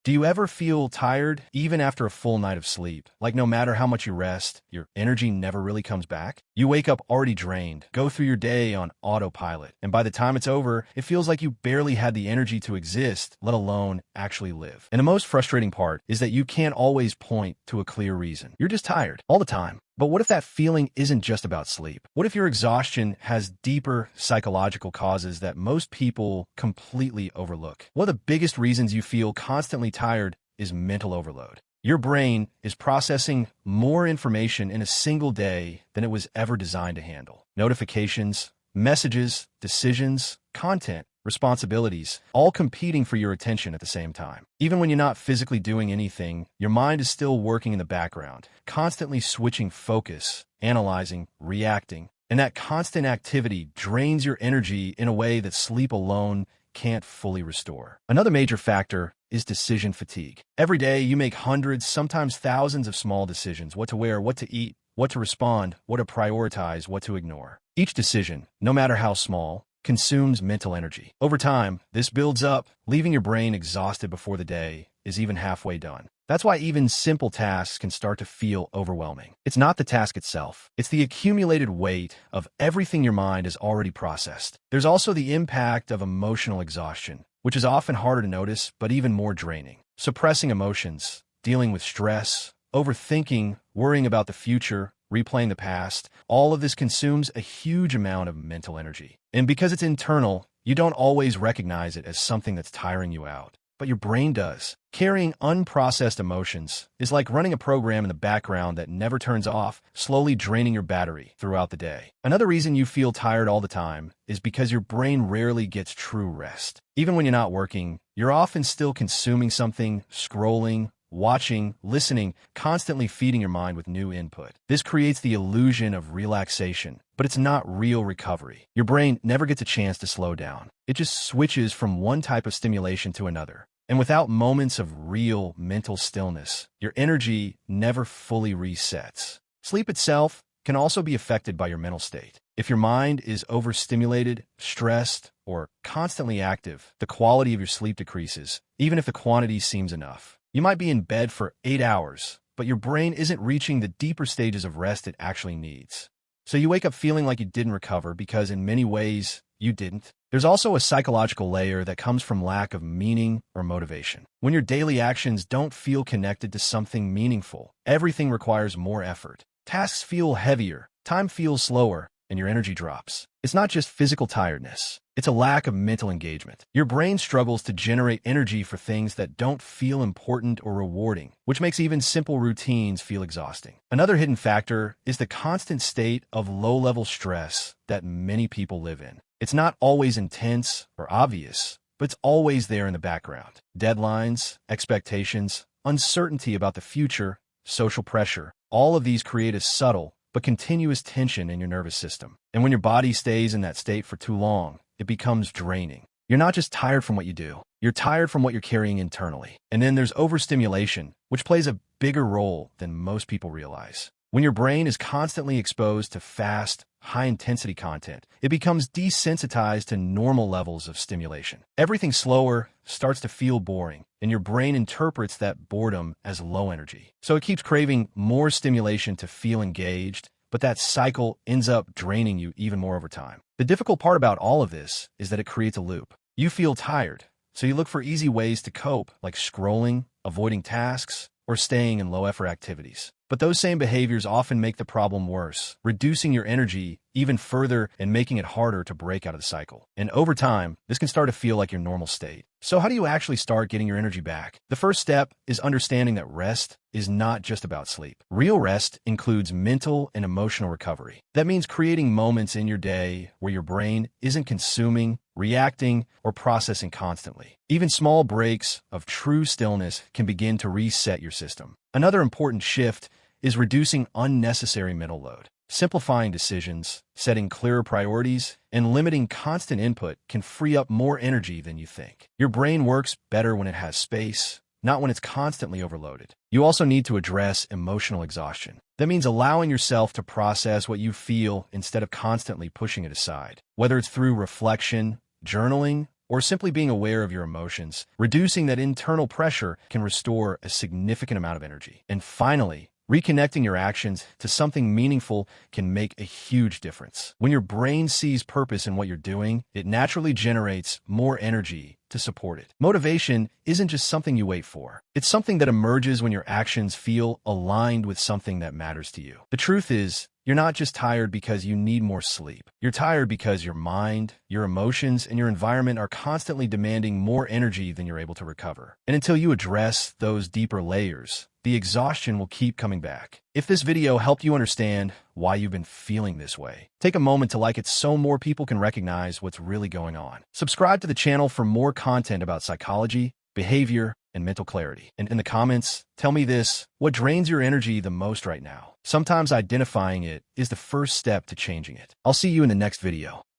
Do you ever feel tired even after a full night of sleep? Like no matter how much you rest, your energy never really comes back? You wake up already drained, go through your day on autopilot, and by the time it's over, it feels like you barely had the energy to exist, let alone actually live. And the most frustrating part is that you can't always point to a clear reason. You're just tired all the time. But what if that feeling isn't just about sleep? What if your exhaustion has deeper psychological causes that most people completely overlook? One of the biggest reasons you feel constantly tired is mental overload. Your brain is processing more information in a single day than it was ever designed to handle. Notifications, messages, decisions, content, responsibilities, all competing for your attention at the same time. Even when you're not physically doing anything, your mind is still working in the background, constantly switching focus, analyzing, reacting. And that constant activity drains your energy in a way that sleep alone can't fully restore. Another major factor is decision fatigue. Every day you make hundreds, sometimes thousands of small decisions: what to wear, what to eat, what to respond, what to prioritize, what to ignore. Each decision, no matter how small, consumes mental energy. Over time, this builds up, leaving your brain exhausted before the day is even halfway done. That's why even simple tasks can start to feel overwhelming. It's not the task itself. It's the accumulated weight of everything your mind has already processed. There's also the impact of emotional exhaustion, which is often harder to notice, but even more draining. Suppressing emotions, dealing with stress, overthinking, worrying about the future, replaying the past, all of this consumes a huge amount of mental energy. And because it's internal, you don't always recognize it as something that's tiring you out. But your brain does. Carrying unprocessed emotions is like running a program in the background that never turns off, slowly draining your battery throughout the day. Another reason you feel tired all the time is because your brain rarely gets true rest. Even when you're not working, you're often still consuming something, scrolling, watching, listening, constantly feeding your mind with new input. This creates the illusion of relaxation, but it's not real recovery. Your brain never gets a chance to slow down. It just switches from one type of stimulation to another. And without moments of real mental stillness, your energy never fully resets. Sleep itself can also be affected by your mental state. If your mind is overstimulated, stressed, or constantly active, the quality of your sleep decreases, even if the quantity seems enough. You might be in bed for 8 hours, but your brain isn't reaching the deeper stages of rest it actually needs. So you wake up feeling like you didn't recover because in many ways, you didn't. There's also a psychological layer that comes from lack of meaning or motivation. When your daily actions don't feel connected to something meaningful, everything requires more effort. Tasks feel heavier, time feels slower, and your energy drops. It's not just physical tiredness. It's a lack of mental engagement. Your brain struggles to generate energy for things that don't feel important or rewarding, which makes even simple routines feel exhausting. Another hidden factor is the constant state of low-level stress that many people live in. It's not always intense or obvious, but it's always there in the background. Deadlines, expectations, uncertainty about the future, social pressure, all of these create a subtle but continuous tension in your nervous system. And when your body stays in that state for too long, it becomes draining. You're not just tired from what you do, you're tired from what you're carrying internally. And then there's overstimulation, which plays a bigger role than most people realize. When your brain is constantly exposed to fast, high-intensity content, it becomes desensitized to normal levels of stimulation. Everything slower starts to feel boring, and your brain interprets that boredom as low energy. So it keeps craving more stimulation to feel engaged, but that cycle ends up draining you even more over time. The difficult part about all of this is that it creates a loop. You feel tired, so you look for easy ways to cope, like scrolling, avoiding tasks, or staying in low-effort activities. But those same behaviors often make the problem worse, reducing your energy even further and making it harder to break out of the cycle. And over time, this can start to feel like your normal state. So how do you actually start getting your energy back? The first step is understanding that rest is not just about sleep. Real rest includes mental and emotional recovery. That means creating moments in your day where your brain isn't consuming, reacting, or processing constantly. Even small breaks of true stillness can begin to reset your system. Another important shift is reducing unnecessary mental load. Simplifying decisions, setting clearer priorities, and limiting constant input can free up more energy than you think. Your brain works better when it has space, not when it's constantly overloaded. You also need to address emotional exhaustion. That means allowing yourself to process what you feel instead of constantly pushing it aside. Whether it's through reflection, journaling, or simply being aware of your emotions, reducing that internal pressure can restore a significant amount of energy. And finally, reconnecting your actions to something meaningful can make a huge difference. When your brain sees purpose in what you're doing, it naturally generates more energy to support it. Motivation isn't just something you wait for. It's something that emerges when your actions feel aligned with something that matters to you. The truth is, you're not just tired because you need more sleep. You're tired because your mind, your emotions, and your environment are constantly demanding more energy than you're able to recover. And until you address those deeper layers, the exhaustion will keep coming back. If this video helped you understand why you've been feeling this way, take a moment to like it so more people can recognize what's really going on. Subscribe to the channel for more content about psychology, behavior, and mental clarity. And in the comments, tell me this: what drains your energy the most right now? Sometimes identifying it is the first step to changing it. I'll see you in the next video.